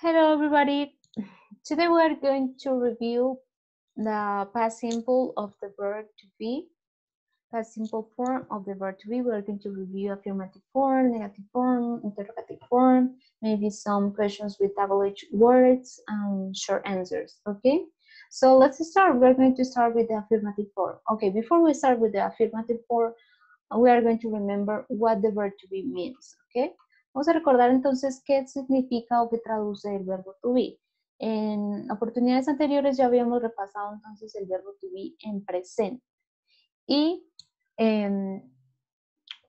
Hello everybody. Today we are going to review the past simple of the verb to be. Past simple form of the verb to be. We are going to review affirmative form, negative form, interrogative form, maybe some questions with double-edged words and short answers. Okay, so let's start. We're going to start with the affirmative form. Okay, before we start with the affirmative form, we are going to remember what the verb to be means. Okay. Vamos a recordar entonces qué significa o qué traduce el verbo to be. En oportunidades anteriores ya habíamos repasado entonces el verbo to be en presente. Y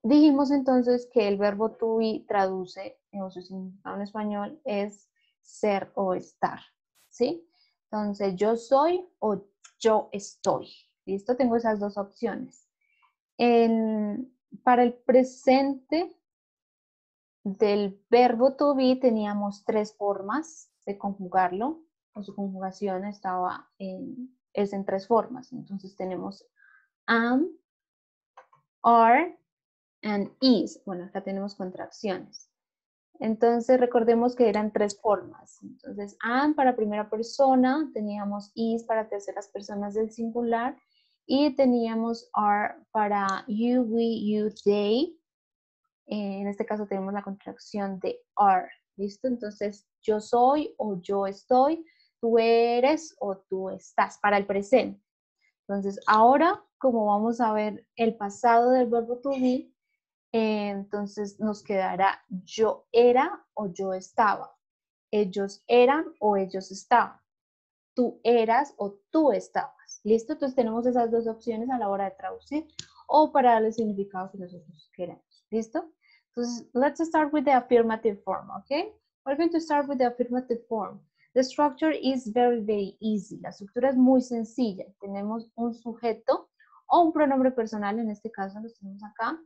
dijimos entonces que el verbo to be traduce, o su significado en español, es ser o estar. ¿Sí? Entonces, yo soy o yo estoy. ¿Listo? Tengo esas dos opciones. Para el presente del verbo to be teníamos tres formas de conjugarlo, o su conjugación es en tres formas. Entonces tenemos am, are, and is. Bueno, acá tenemos contracciones. Entonces recordemos que eran tres formas. Entonces am para primera persona, teníamos is para terceras personas del singular, y teníamos are para you, we, you, they. En este caso tenemos la contracción de are, ¿listo? Entonces, yo soy o yo estoy, tú eres o tú estás, para el presente. Entonces, ahora, como vamos a ver el pasado del verbo to be, entonces nos quedará yo era o yo estaba, ellos eran o ellos estaban, tú eras o tú estabas, ¿listo? Entonces tenemos esas dos opciones a la hora de traducir o para darle significado que nosotros queremos, ¿listo? Entonces, let's start with the affirmative form, okay? We're going to start with the affirmative form. The structure is very, very easy. La estructura es muy sencilla. Tenemos un sujeto o un pronombre personal, en este caso los tenemos acá.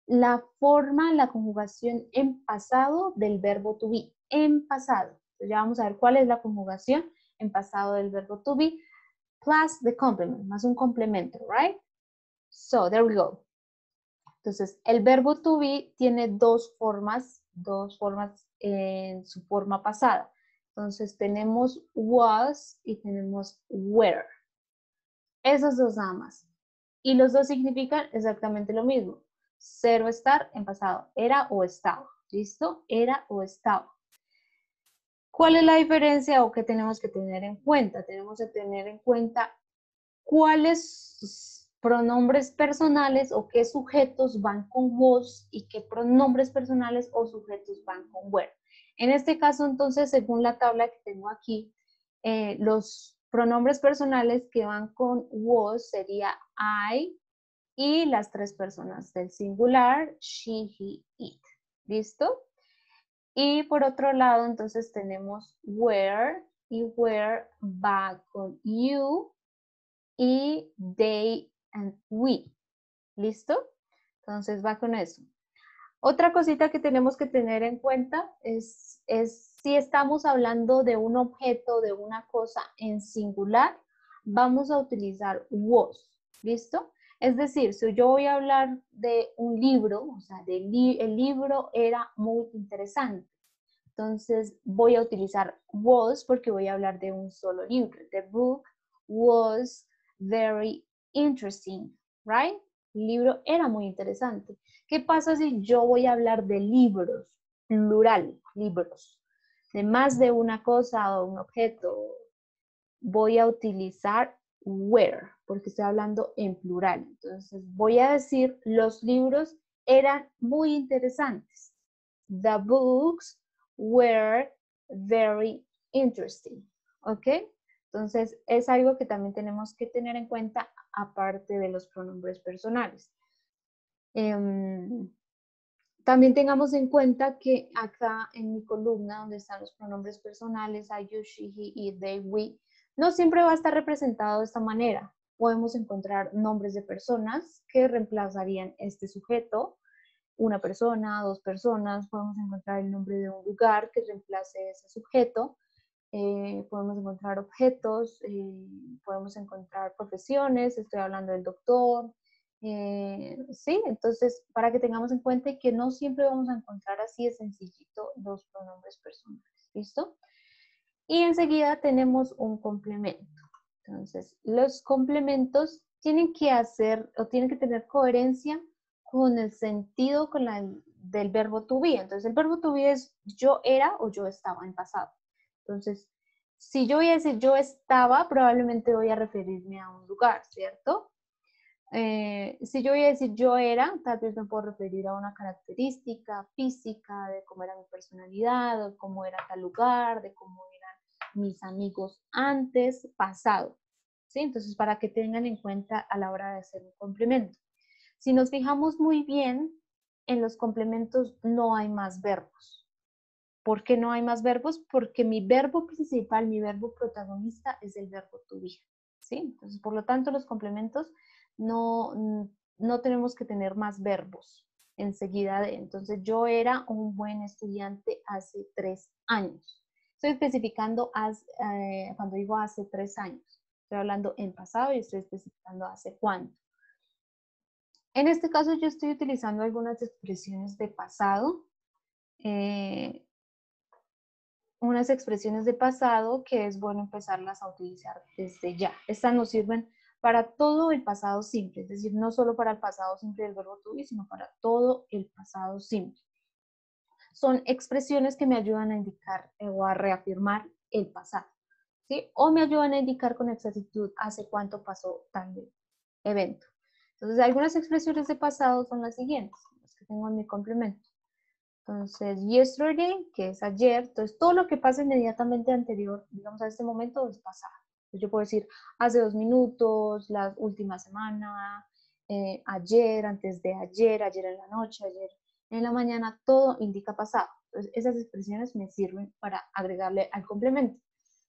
La forma, la conjugación en pasado del verbo to be, en pasado. Entonces ya vamos a ver cuál es la conjugación en pasado del verbo to be, plus the complement, más un complemento, right? So, there we go. Entonces, el verbo to be tiene dos formas en su forma pasada. Entonces, tenemos was y tenemos were. Esos dos nada más. Y los dos significan exactamente lo mismo. Ser o estar en pasado. Era o estaba. ¿Listo? Era o estaba. ¿Cuál es la diferencia o qué tenemos que tener en cuenta? Tenemos que tener en cuenta cuáles pronombres personales o qué sujetos van con was y qué pronombres personales o sujetos van con were. En este caso, entonces, según la tabla que tengo aquí, los pronombres personales que van con was sería I y las tres personas del singular, she, he, it. ¿Listo? Y por otro lado, entonces tenemos were, y were va con you y they and we. ¿Listo? Entonces va con eso. Otra cosita que tenemos que tener en cuenta es si estamos hablando de un objeto, de una cosa en singular, vamos a utilizar was. ¿Listo? Es decir, si yo voy a hablar de un libro, o sea, el libro era muy interesante. Entonces voy a utilizar was porque voy a hablar de un solo libro. The book was very interesting, right? El libro era muy interesante. ¿Qué pasa si yo voy a hablar de libros, plural, libros, de más de una cosa o un objeto? Voy a utilizar were, porque estoy hablando en plural. Entonces voy a decir, los libros eran muy interesantes. The books were very interesting. ¿Ok? Entonces es algo que también tenemos que tener en cuenta aparte de los pronombres personales. También tengamos en cuenta que acá en mi columna donde están los pronombres personales, I, you, she, he, it, they, we, no siempre va a estar representado de esta manera. Podemos encontrar nombres de personas que reemplazarían este sujeto, una persona, dos personas, podemos encontrar el nombre de un lugar que reemplace ese sujeto, podemos encontrar objetos, podemos encontrar profesiones, estoy hablando del doctor, Sí, entonces para que tengamos en cuenta que no siempre vamos a encontrar así de sencillito los pronombres personales. ¿Listo? Y enseguida tenemos un complemento. Entonces, los complementos tienen que hacer o tienen que tener coherencia con el sentido del verbo to be. Entonces, el verbo to be es yo era o yo estaba en pasado. Entonces, si yo voy a decir yo estaba, probablemente voy a referirme a un lugar, ¿cierto? Si yo voy a decir yo era, tal vez me puedo referir a una característica física de cómo era mi personalidad, o cómo era tal lugar, de cómo eran mis amigos antes, pasado. ¿Sí? Entonces, para que tengan en cuenta a la hora de hacer un complemento. Si nos fijamos muy bien, en los complementos no hay más verbos. ¿Por qué no hay más verbos? Porque mi verbo principal, mi verbo protagonista es el verbo to be. ¿Sí? Entonces, por lo tanto, los complementos no tenemos que tener más verbos enseguida de. Entonces, yo era un buen estudiante hace 3 años. Estoy especificando cuando digo hace 3 años. Estoy hablando en pasado y estoy especificando hace cuánto. En este caso, yo estoy utilizando algunas expresiones de pasado. Unas expresiones de pasado que es bueno empezarlas a utilizar desde ya. Estas nos sirven para todo el pasado simple, es decir, no solo para el pasado simple del verbo to be, sino para todo el pasado simple. Son expresiones que me ayudan a indicar o a reafirmar el pasado, ¿sí? O me ayudan a indicar con exactitud hace cuánto pasó tal evento. Entonces, algunas expresiones de pasado son las siguientes, las que tengo en mi complemento. Entonces, yesterday, que es ayer, entonces todo lo que pasa inmediatamente anterior, digamos a este momento, es pasado. Entonces, yo puedo decir hace 2 minutos, la última semana, ayer, antes de ayer, ayer en la noche, ayer en la mañana, todo indica pasado. Entonces, esas expresiones me sirven para agregarle al complemento.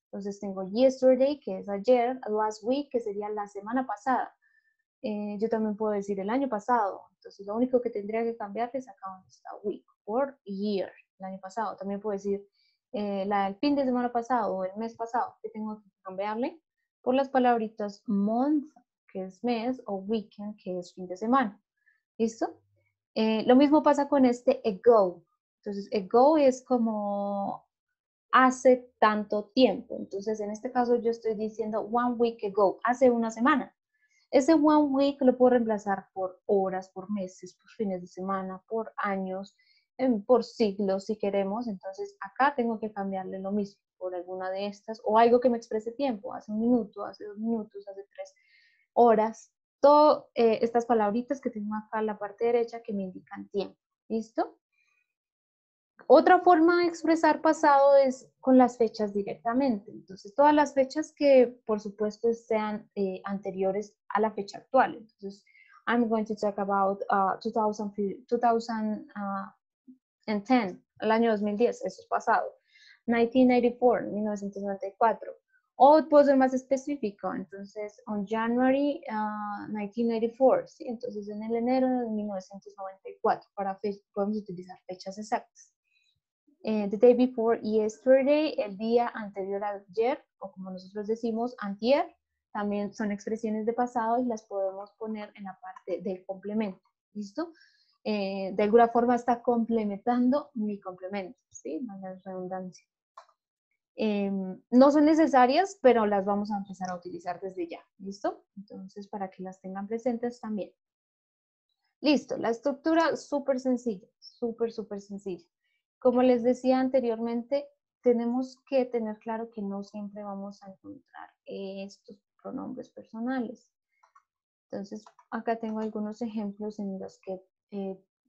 Entonces, tengo yesterday, que es ayer, last week, que sería la semana pasada. Yo también puedo decir el año pasado. Entonces, lo único que tendría que cambiar es acá donde está week, por year, el año pasado. También puedo decir el fin de semana pasado o el mes pasado, que tengo que cambiarle por las palabritas month, que es mes, o weekend, que es fin de semana. ¿Listo? Lo mismo pasa con este ago. Entonces, ago es como hace tanto tiempo. Entonces, en este caso yo estoy diciendo 1 week ago, hace una semana. Ese 1 week lo puedo reemplazar por horas, por meses, por fines de semana, por años, por siglos si queremos. Entonces acá tengo que cambiarle lo mismo por alguna de estas o algo que me exprese tiempo, hace 1 minuto, hace 2 minutos, hace 3 horas. Todas estas palabritas que tengo acá en la parte derecha que me indican tiempo. ¿Listo? Otra forma de expresar pasado es con las fechas directamente. Entonces, todas las fechas que, por supuesto, sean anteriores a la fecha actual. Entonces, I'm going to talk about 2010, el año 2010, eso es pasado. 1994, 1994. O puedo ser más específico, entonces, on January 1994, ¿sí? Entonces, en el enero de 1994, podemos utilizar fechas exactas. The day before yesterday, el día anterior a ayer, o como nosotros decimos, antier, también son expresiones de pasado y las podemos poner en la parte del complemento. ¿Listo? De alguna forma está complementando mi complemento, ¿sí? No la redundancia. No son necesarias, pero las vamos a empezar a utilizar desde ya. ¿Listo? Entonces, para que las tengan presentes también. Listo, la estructura súper sencilla, súper sencilla. Como les decía anteriormente, tenemos que tener claro que no siempre vamos a encontrar estos pronombres personales. Entonces, acá tengo algunos ejemplos en los que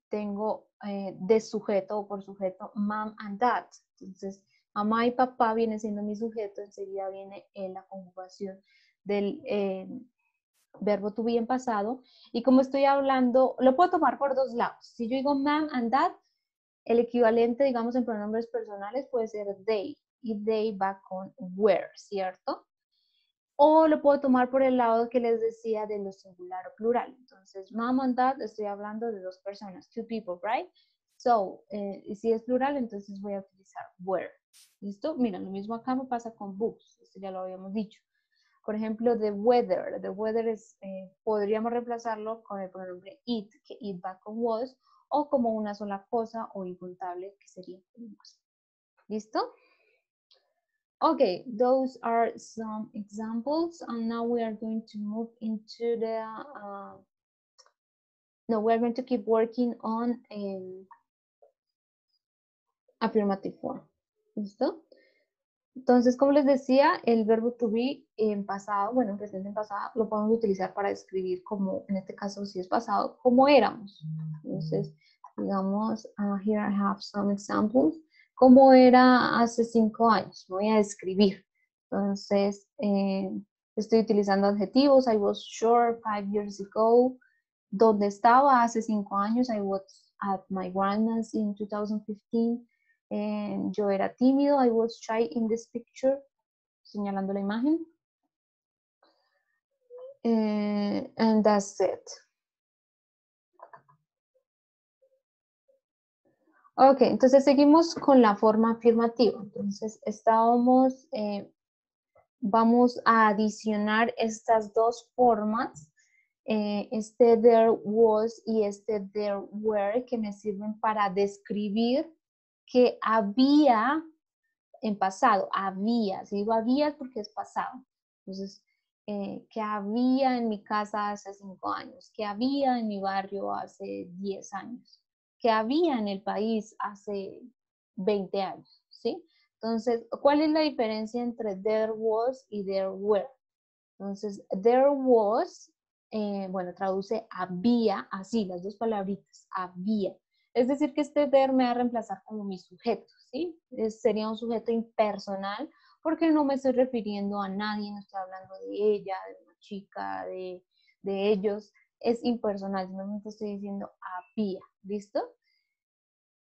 tengo de sujeto o por sujeto mom and dad. Entonces, mamá y papá viene siendo mi sujeto, enseguida viene la conjugación del verbo to be en pasado. Y como estoy hablando, lo puedo tomar por dos lados. Si yo digo mom and dad, el equivalente, digamos, en pronombres personales puede ser they, y they va con were, ¿cierto? O lo puedo tomar por el lado que les decía de lo singular o plural. Entonces, mom and dad, estoy hablando de dos personas, two people, right? So, si es plural, entonces voy a utilizar were. ¿Listo? Mira, lo mismo acá me pasa con books, esto ya lo habíamos dicho. Por ejemplo, the weather. The weather es, podríamos reemplazarlo con el pronombre it, que it va con was, o como una sola cosa o incontable, que sería con was. ¿Listo? Okay, those are some examples, and now we are going to move into the, no, we are going to keep working on affirmative form. ¿Listo? Entonces, como les decía, el verbo to be en pasado, bueno, en presente en pasado, lo podemos utilizar para describir como, en este caso, si es pasado, como éramos. Entonces, digamos, here I have some examples. ¿Cómo era hace 5 años? Voy a describir. Entonces, estoy utilizando adjetivos. I was short 5 years ago. ¿Dónde estaba hace 5 años? I was at my grandma's in 2015. Yo era tímido. I was shy in this picture. Señalando la imagen. And that's it. Ok, entonces seguimos con la forma afirmativa. Entonces vamos a adicionar estas dos formas, este there was y este there were, que me sirven para describir que había en pasado, había, si digo había es porque es pasado. Entonces, que había en mi casa hace 5 años, que había en mi barrio hace 10 años, que había en el país hace 20 años, ¿sí? Entonces, ¿cuál es la diferencia entre there was y there were? Entonces, there was, bueno, traduce había, así, las dos palabritas, había. Es decir, que este there me va a reemplazar como mi sujeto, ¿sí? Sería un sujeto impersonal porque no me estoy refiriendo a nadie, no estoy hablando de ella, de una chica, de ellos. Es impersonal, simplemente estoy diciendo había, ¿listo?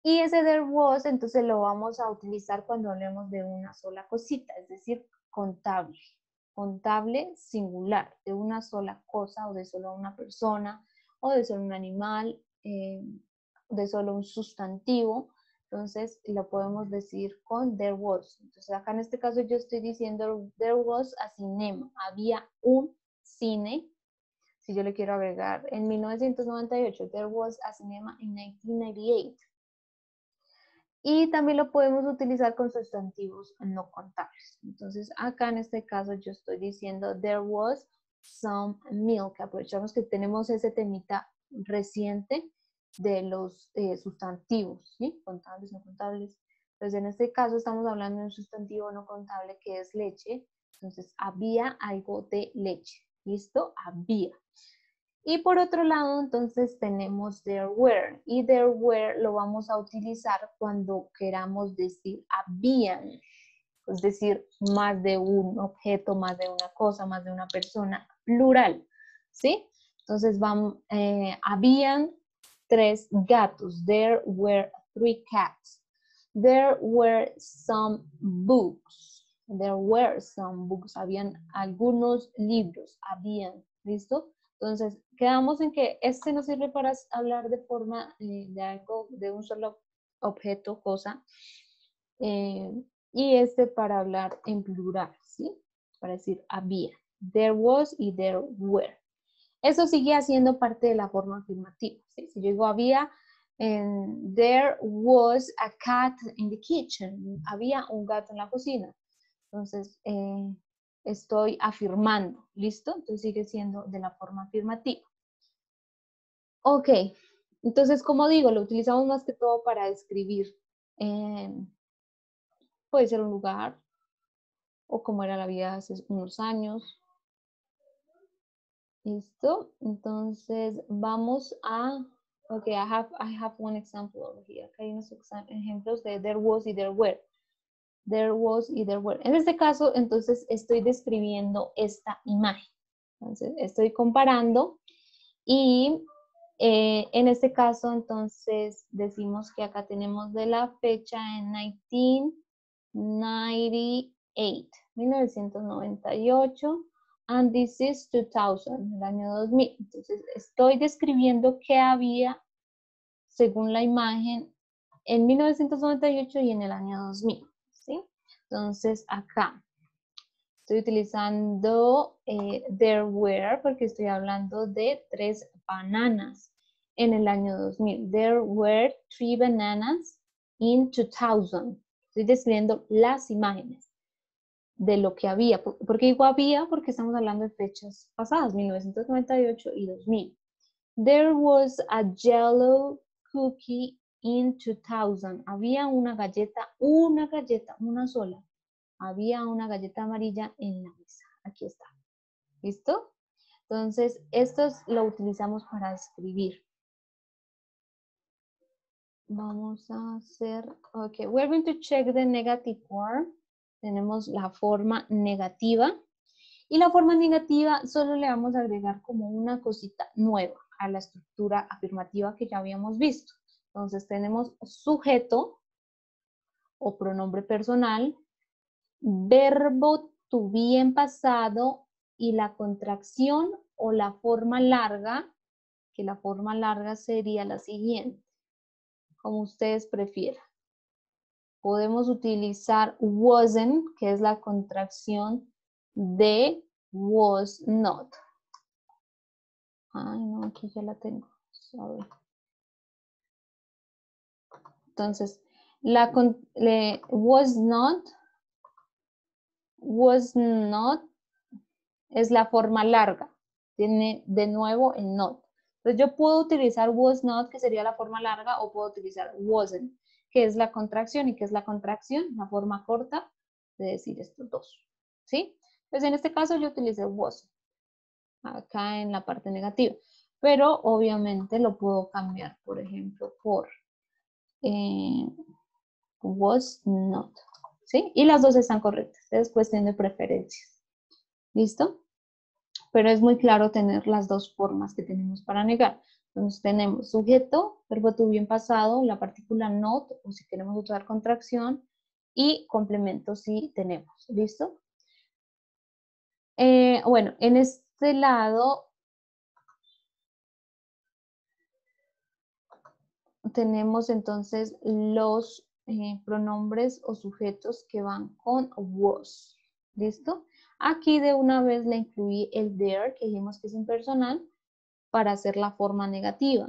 Y ese there was, entonces lo vamos a utilizar cuando hablemos de una sola cosita, es decir, contable. Contable singular, de una sola cosa o de solo una persona o de solo un animal, de solo un sustantivo. Entonces lo podemos decir con there was. Entonces acá en este caso yo estoy diciendo there was a cinema, había un cine. Si yo le quiero agregar en 1998, there was a cinema in 1998. Y también lo podemos utilizar con sustantivos no contables. Entonces, acá en este caso yo estoy diciendo there was some milk. Aprovechamos que tenemos ese temita reciente de los sustantivos, ¿sí? Contables, no contables. Entonces, en este caso estamos hablando de un sustantivo no contable que es leche. Entonces, había algo de leche. ¿Listo? Había. Y por otro lado, entonces tenemos there were. Y there were lo vamos a utilizar cuando queramos decir habían. Es decir, más de un objeto, más de una cosa, más de una persona, plural. ¿Sí? Entonces, habían 3 gatos. There were 3 cats. There were some books. There were some books. Habían algunos libros. Habían. ¿Listo? Entonces, quedamos en que este nos sirve para hablar de forma de algo, de un solo objeto, cosa, y este para hablar en plural, ¿sí? Para decir había. There was y there were. Eso sigue haciendo parte de la forma afirmativa, ¿sí? Si yo digo había, there was a cat in the kitchen. Había un gato en la cocina. Entonces, estoy afirmando, ¿listo? Entonces sigue siendo de la forma afirmativa. Ok, entonces como digo, lo utilizamos más que todo para describir, puede ser un lugar o cómo era la vida hace unos años. ¿Listo? Entonces vamos a, ok, I have one example over here. Acá hay unos ejemplos de there was y there were. There was y there were. En este caso, entonces, estoy describiendo esta imagen. Entonces, estoy comparando y en este caso, entonces, decimos que acá tenemos de la fecha en 1998, and this is 2000, el año 2000. Entonces, estoy describiendo qué había, según la imagen, en 1998 y en el año 2000. ¿Sí? Entonces, acá, Estoy utilizando there were porque estoy hablando de 3 bananas en el año 2000. There were 3 bananas in 2000. Estoy describiendo las imágenes de lo que había. ¿Por qué digo había? Porque estamos hablando de fechas pasadas, 1998 y 2000. There was a yellow cookie in 2000. Había una galleta, una sola. Había una galleta amarilla en la mesa. Aquí está. ¿Listo? Entonces, estos lo utilizamos para escribir. Vamos a hacer, ok, we're going to check the negative form. Tenemos la forma negativa. Y la forma negativa solo le vamos a agregar como una cosita nueva a la estructura afirmativa que ya habíamos visto. Entonces tenemos sujeto o pronombre personal, verbo to be en pasado y la contracción o la forma larga, que la forma larga sería la siguiente, como ustedes prefieran. Podemos utilizar wasn't, que es la contracción de was not. Ay, no, aquí ya la tengo. Sorry. Entonces, was not es la forma larga. Tiene de nuevo el not. Entonces, yo puedo utilizar was not, que sería la forma larga, o puedo utilizar wasn't, que es la contracción. ¿Y qué es la contracción? La forma corta de decir estos dos. ¿Sí? Pues en este caso yo utilicé wasn't. Acá en la parte negativa. Pero obviamente lo puedo cambiar, por ejemplo, por was not. ¿Sí? Y las dos están correctas. Es cuestión de preferencias. ¿Listo? Pero es muy claro tener las dos formas que tenemos para negar. Entonces tenemos sujeto, verbo to be en pasado, la partícula not, o si queremos usar contracción, y complemento si tenemos. ¿Listo? Bueno, en este lado tenemos entonces los pronombres o sujetos que van con was. ¿Listo? Aquí de una vez le incluí el there, que dijimos que es impersonal, para hacer la forma negativa.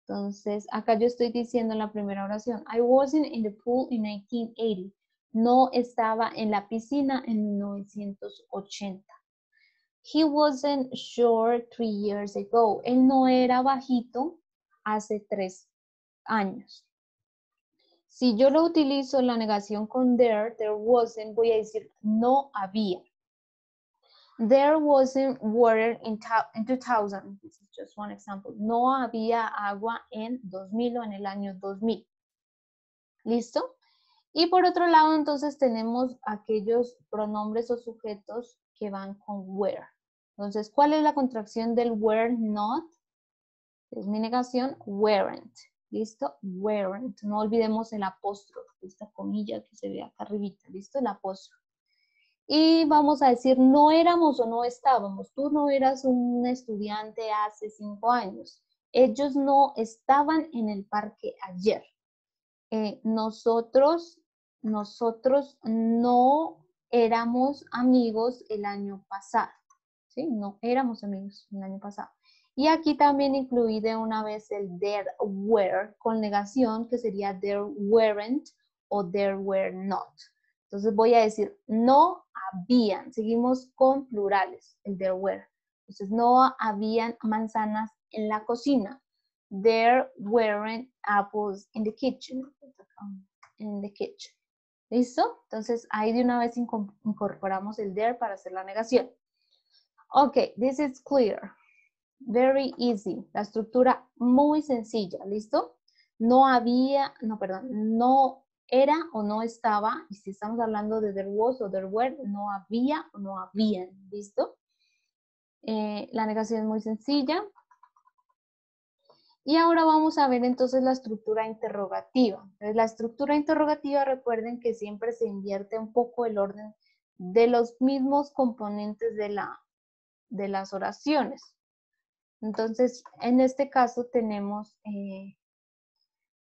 Entonces, acá yo estoy diciendo en la primera oración, I wasn't in the pool in 1980. No estaba en la piscina en 1980. He wasn't short 3 years ago. Él no era bajito hace 3 años. Si yo lo utilizo la negación con there wasn't, voy a decir no había. There wasn't water in 2000. This is just one example. No había agua en 2000 o en el año 2000. ¿Listo? Y por otro lado, entonces tenemos aquellos pronombres o sujetos que van con were. Entonces, ¿cuál es la contracción del were not? Es mi negación, weren't. ¿Listo? Weren't. No olvidemos el apóstrofe, esta comilla que se ve acá arribita. ¿Listo? El apóstrofe. Y vamos a decir, no éramos o no estábamos. Tú no eras un estudiante hace 5 años. Ellos no estaban en el parque ayer. Nosotros no éramos amigos el año pasado. ¿Sí? No éramos amigos el año pasado. Y aquí también incluí de una vez el there were con negación, que sería there weren't o there were not. Entonces voy a decir no habían. Seguimos con plurales, el there were. Entonces no habían manzanas en la cocina. There weren't apples in the kitchen. ¿Listo? Entonces ahí de una vez incorporamos el there para hacer la negación. Ok, this is clear. Very easy. La estructura muy sencilla. ¿Listo? No era o no estaba. Y si estamos hablando de there was o there were, no había o no habían. ¿Listo? La negación es muy sencilla. Y ahora vamos a ver entonces la estructura interrogativa. Entonces, la estructura interrogativa, recuerden que siempre se invierte un poco el orden de los mismos componentes de las oraciones. Entonces, en este caso tenemos,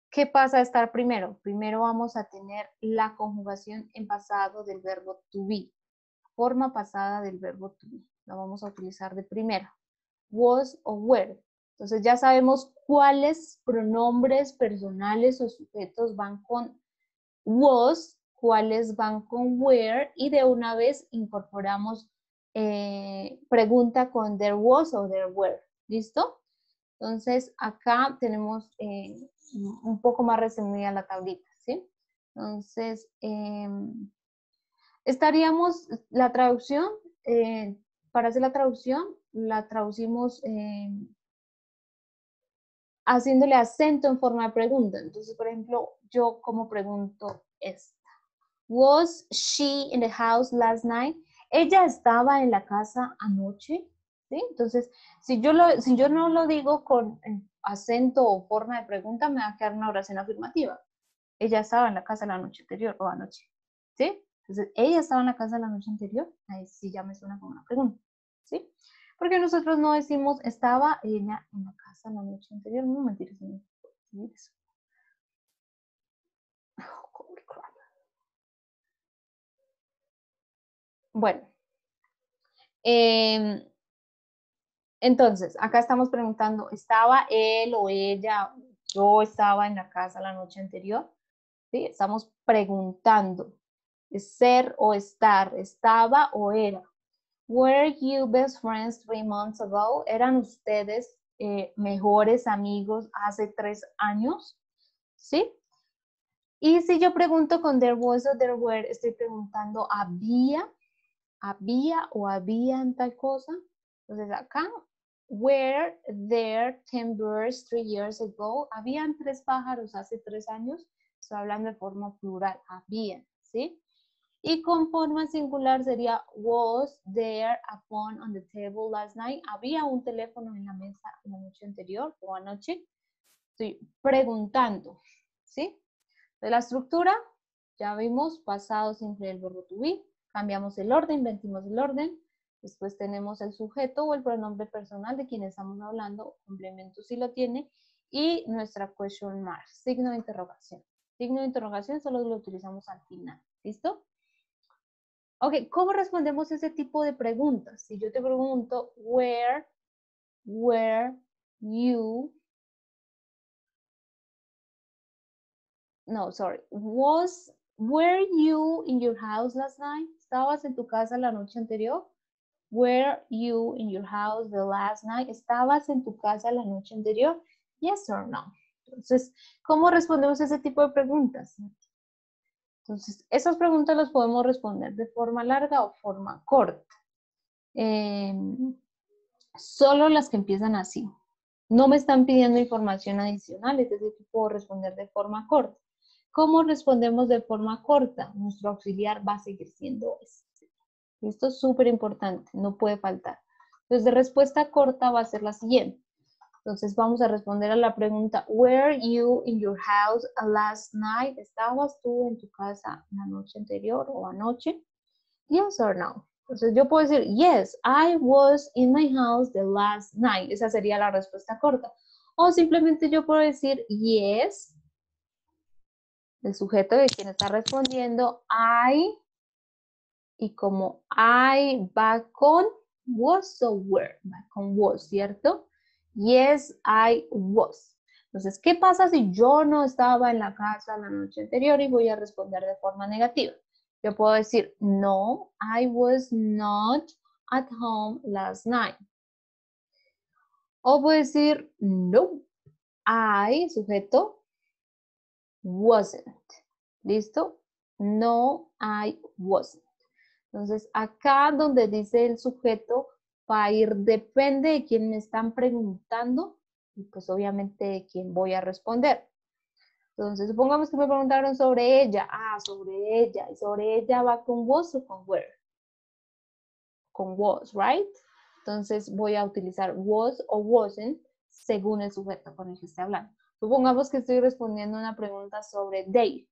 ¿qué pasa a estar primero? Primero vamos a tener la conjugación en pasado del verbo to be. forma pasada del verbo to be. La vamos a utilizar de primero. Was o were. Entonces ya sabemos cuáles pronombres personales o sujetos van con was, cuáles van con were, y de una vez incorporamos pregunta con there was o there were. ¿Listo? Entonces acá tenemos un poco más resumida la tablita, ¿sí? Entonces, estaríamos, la traducción, para hacer la traducción, la traducimos haciéndole acento en forma de pregunta. Entonces, por ejemplo, yo como pregunto esta. Was she in the house last night? ¿Ella estaba en la casa anoche? ¿Sí? Entonces, si yo no lo digo con acento o forma de pregunta, me va a quedar una oración afirmativa. Ella estaba en la casa la noche anterior o anoche. ¿Sí? Entonces, ella estaba en la casa la noche anterior. Ahí sí ya me suena como una pregunta. ¿Sí? Porque nosotros no decimos estaba ella en la casa la noche anterior. No, mentiras. No. Bueno. Entonces, acá estamos preguntando, ¿estaba él o ella? Yo estaba en la casa la noche anterior. ¿Sí? Estamos preguntando. Ser o estar, estaba o era. Were you best friends 3 months ago? ¿Eran ustedes mejores amigos hace 3 años? ¿Sí? Y si yo pregunto con there was o there were, estoy preguntando, ¿había o habían tal cosa? Entonces acá, were there 10 birds 3 years ago? ¿Habían 3 pájaros hace 3 años? Estoy hablando de forma plural, habían, ¿sí? Y con forma singular sería, was there a phone on the table last night? ¿Había un teléfono en la mesa la noche anterior o anoche? Estoy preguntando, ¿sí? De la estructura, ya vimos pasado simple del verbo to be, cambiamos el orden, invertimos el orden, después tenemos el sujeto o el pronombre personal de quien estamos hablando, complemento si lo tiene, y nuestra question mark, signo de interrogación. Signo de interrogación solo lo utilizamos al final, ¿listo? Ok, ¿cómo respondemos ese tipo de preguntas? Si yo te pregunto, where were you? No, sorry. Were you in your house last night? ¿Estabas en tu casa la noche anterior? Were you in your house the last night? ¿Estabas en tu casa la noche anterior? Yes or no. Entonces, ¿cómo respondemos ese tipo de preguntas? Entonces, esas preguntas las podemos responder de forma larga o forma corta. Solo las que empiezan así. No me están pidiendo información adicional, es decir, que puedo responder de forma corta. ¿Cómo respondemos de forma corta? Nuestro auxiliar va a seguir siendo este. Esto es súper importante, no puede faltar. Entonces, de respuesta corta va a ser la siguiente. Entonces, vamos a responder a la pregunta, ¿Were you in your house last night? ¿Estabas tú en tu casa la noche anterior o anoche? Yes or no. Entonces yo puedo decir, yes, I was in my house the last night. Esa sería la respuesta corta. O simplemente yo puedo decir, yes, el sujeto de quien está respondiendo, I, y como I va con was o were, va con was, ¿cierto? Yes, I was. Entonces, ¿qué pasa si yo no estaba en la casa la noche anterior y voy a responder de forma negativa? Yo puedo decir, no, I was not at home last night. O puedo decir, no, I, sujeto, wasn't. ¿Listo? No, I wasn't. Entonces, acá donde dice el sujeto, va a ir, depende de quién me están preguntando y pues obviamente de quién voy a responder. Entonces, supongamos que me preguntaron sobre ella. Ah, sobre ella. ¿Y sobre ella va con was o con were? Con was, right? Entonces, voy a utilizar was o wasn't según el sujeto con el que esté hablando. Supongamos que estoy respondiendo una pregunta sobre they.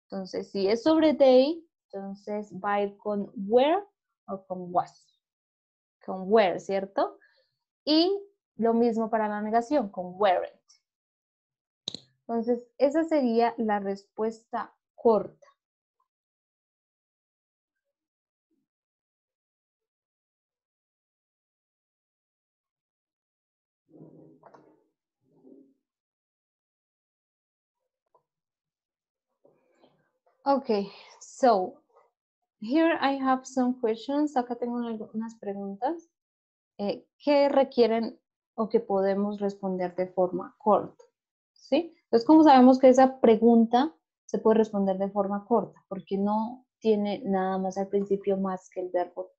Entonces, si es sobre they, entonces va a ir con were o con was. Con were, ¿cierto? Y lo mismo para la negación, con weren't. Entonces, esa sería la respuesta corta. Okay, so here I have some questions. Acá tengo unas preguntas que requieren o que podemos responder de forma corta, ¿sí? Entonces, ¿cómo sabemos que esa pregunta se puede responder de forma corta? Porque no tiene nada más al principio más que el verbo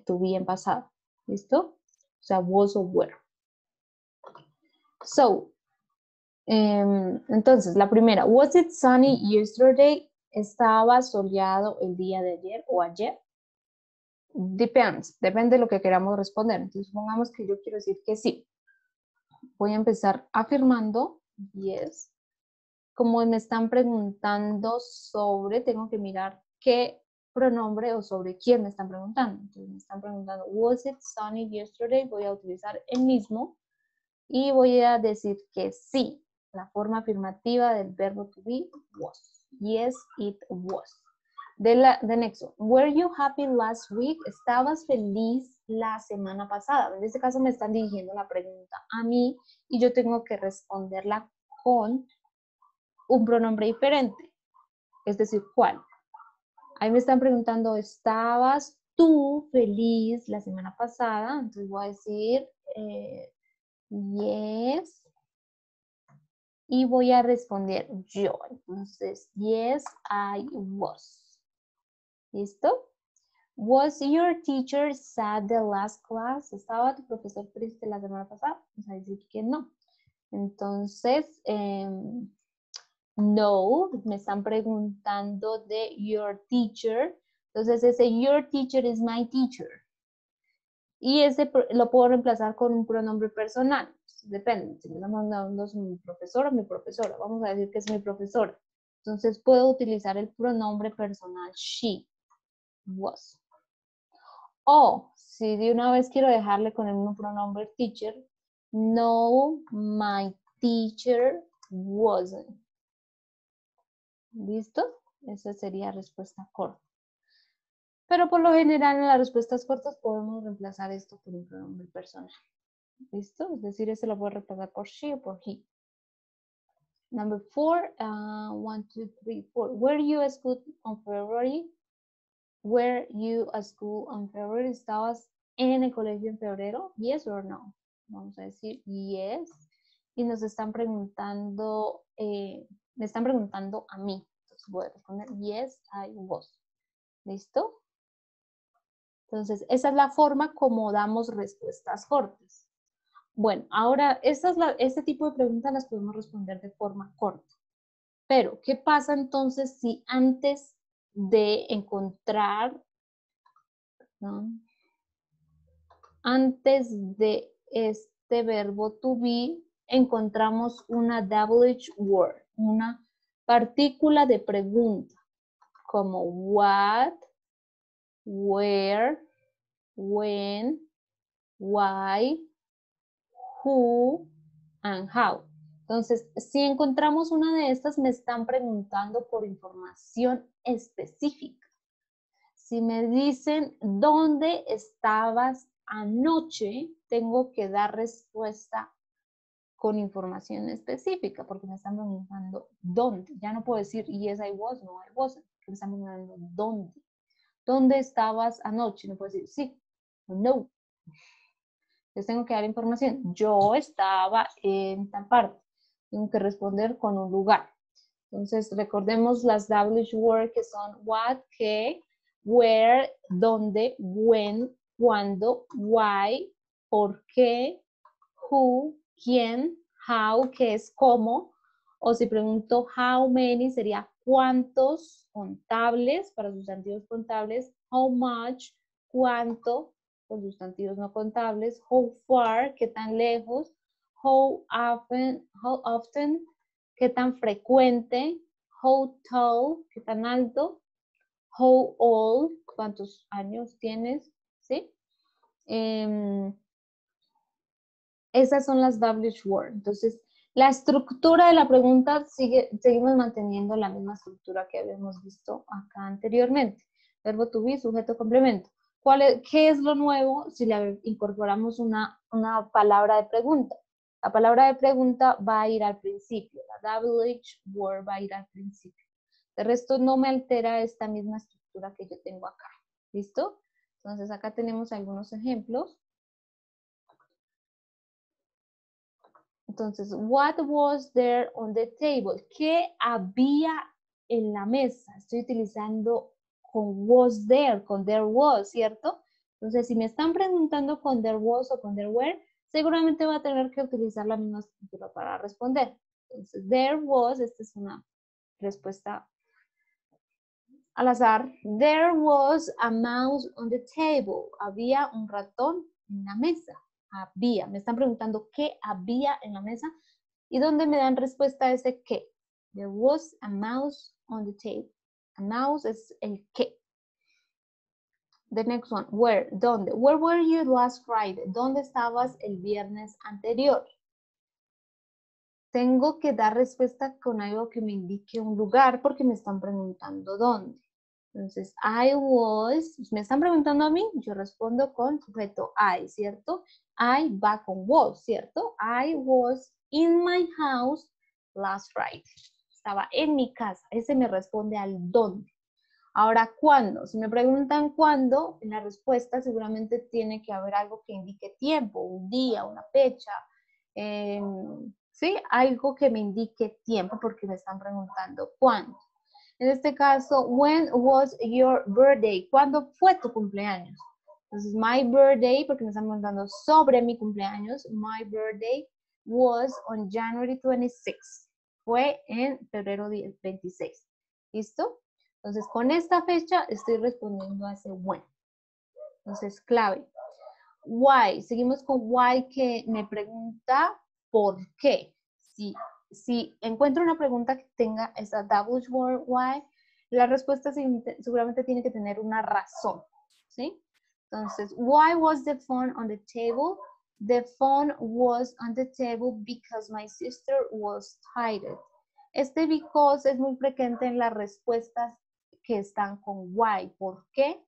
to be en pasado, ¿listo? O sea, was o were. So, entonces, la primera, was it sunny yesterday? ¿Estaba soleado el día de ayer o ayer? Depends, depende de lo que queramos responder. Entonces, supongamos que yo quiero decir que sí. Voy a empezar afirmando yes. Como me están preguntando sobre, tengo que mirar qué pronombre o sobre quién me están preguntando. Entonces, me están preguntando, was it sunny yesterday? Voy a utilizar el mismo y voy a decir que sí. La forma afirmativa del verbo to be was. Yes, it was. The next one. Were you happy last week? ¿Estabas feliz la semana pasada? En este caso me están dirigiendo la pregunta a mí y yo tengo que responderla con un pronombre diferente. Es decir, ¿cuál? Ahí me están preguntando, ¿estabas tú feliz la semana pasada? Entonces voy a decir, yes. Y voy a responder yo. Entonces, yes, I was. ¿Listo? Was your teacher sad the last class? ¿Estaba tu profesor triste la semana pasada? Vamos a decir que no. Entonces, no, me están preguntando de your teacher. Entonces, ese your teacher is my teacher. Y ese lo puedo reemplazar con un pronombre personal. Depende, si me están mandando mi profesor o mi profesora. Vamos a decir que es mi profesora. Entonces puedo utilizar el pronombre personal she, was. O si de una vez quiero dejarle con el mismo pronombre teacher, no, my teacher wasn't. ¿Listo? Esa sería respuesta corta. Pero por lo general en las respuestas cortas podemos reemplazar esto por un pronombre personal. ¿Listo? Es decir, ese lo puedo reemplazar por she o por he. Number 4, 1, 2, 3, 4. Were you at school on February? Were you at school on February? ¿Estabas en el colegio en febrero? Yes or no? Vamos a decir yes. Y nos están preguntando, me están preguntando a mí. Entonces voy a responder yes, I was. ¿Listo? Entonces, esa es la forma como damos respuestas cortas. Bueno, ahora, este tipo de preguntas las podemos responder de forma corta. Pero, ¿qué pasa entonces si antes de encontrar, ¿no? Antes de este verbo to be, encontramos una WH word, una partícula de pregunta, como what, where, when, why, who, and how. Entonces, si encontramos una de estas, me están preguntando por información específica. Si me dicen, ¿dónde estabas anoche? Tengo que dar respuesta con información específica, porque me están preguntando dónde. Ya no puedo decir yes, I was, no, I wasn't. Me están preguntando dónde. ¿Dónde estabas anoche? No puedo decir sí, no. Les tengo que dar información. Yo estaba en tal parte. Tengo que responder con un lugar. Entonces, recordemos las WH word que son what, qué, where, dónde, when, cuándo, why, por qué, who, quién, how, que es cómo. O si pregunto how many, sería cuántos contables para sustantivos contables, how much, cuánto, con sustantivos no contables, how far, qué tan lejos, how often, qué tan frecuente, how tall, qué tan alto, how old, cuántos años tienes, ¿sí? Esas son las WH word. Entonces, la estructura de la pregunta seguimos manteniendo la misma estructura que habíamos visto acá anteriormente. Verbo to be, sujeto, complemento. ¿Qué es lo nuevo si le incorporamos una palabra de pregunta? La palabra de pregunta va a ir al principio. La WH word va a ir al principio. De resto no me altera esta misma estructura que yo tengo acá. ¿Listo? Entonces acá tenemos algunos ejemplos. Entonces, what was there on the table? ¿Qué había en la mesa? Estoy utilizando con was there, con there was, ¿cierto? Entonces, si me están preguntando con there was o con there were, seguramente va a tener que utilizar la misma estructura para responder. Entonces, there was, esta es una respuesta al azar. There was a mouse on the table. Había un ratón en la mesa. Había. Me están preguntando qué había en la mesa y dónde me dan respuesta a ese qué. There was a mouse on the table. A mouse es el qué. The next one. Where. ¿Dónde? Where were you last Friday? ¿Dónde estabas el viernes anterior? Tengo que dar respuesta con algo que me indique un lugar porque me están preguntando dónde. Entonces, I was, me están preguntando a mí, yo respondo con sujeto I, ¿cierto? I va con was, ¿cierto? I was in my house last Friday. Estaba en mi casa. Ese me responde al dónde. Ahora, ¿cuándo? Si me preguntan cuándo, en la respuesta seguramente tiene que haber algo que indique tiempo, un día, una fecha, ¿sí? Algo que me indique tiempo porque me están preguntando cuándo. En este caso, when was your birthday? ¿Cuándo fue tu cumpleaños? Entonces, my birthday, porque me están preguntando sobre mi cumpleaños, my birthday was on January 26. Fue en febrero 26. ¿Listo? Entonces, con esta fecha estoy respondiendo a ese when. Entonces, clave. Why. Seguimos con why, que me pregunta por qué. Si encuentro una pregunta que tenga esa double word why, la respuesta seguramente tiene que tener una razón, ¿sí? Entonces, why was the phone on the table? The phone was on the table because my sister was tired. Este because es muy frecuente en las respuestas que están con why. ¿Por qué?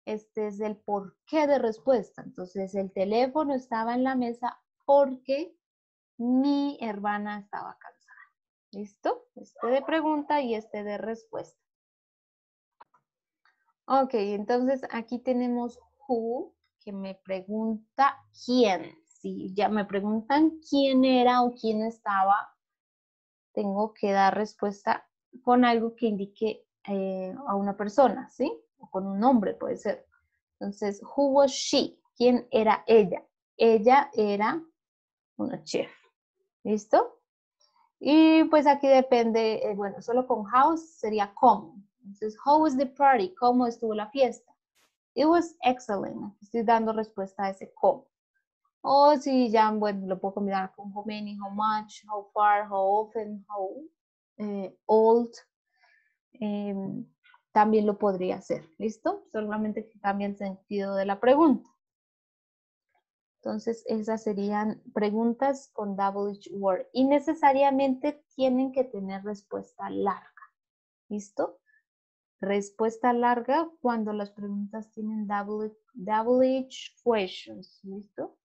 Este es el porqué de respuesta. Entonces, el teléfono estaba en la mesa porque mi hermana estaba cansada. ¿Listo? Este de pregunta y este de respuesta. Ok, entonces aquí tenemos who, que me pregunta quién. Si ya me preguntan quién era o quién estaba, tengo que dar respuesta con algo que indique a una persona, ¿sí? O con un nombre puede ser. Entonces, who was she? ¿Quién era ella? Ella era una chef. ¿Listo? Y pues aquí depende, bueno, solo con how sería cómo. Entonces, how was the party? ¿Cómo estuvo la fiesta? It was excellent. Estoy dando respuesta a ese cómo. O si ya, bueno, lo puedo combinar con how many, how much, how far, how often, how old. También lo podría hacer. ¿Listo? Solamente que cambia el sentido de la pregunta. Entonces, esas serían preguntas con double word y necesariamente tienen que tener respuesta larga. ¿Listo? Respuesta larga cuando las preguntas tienen double questions. ¿Listo?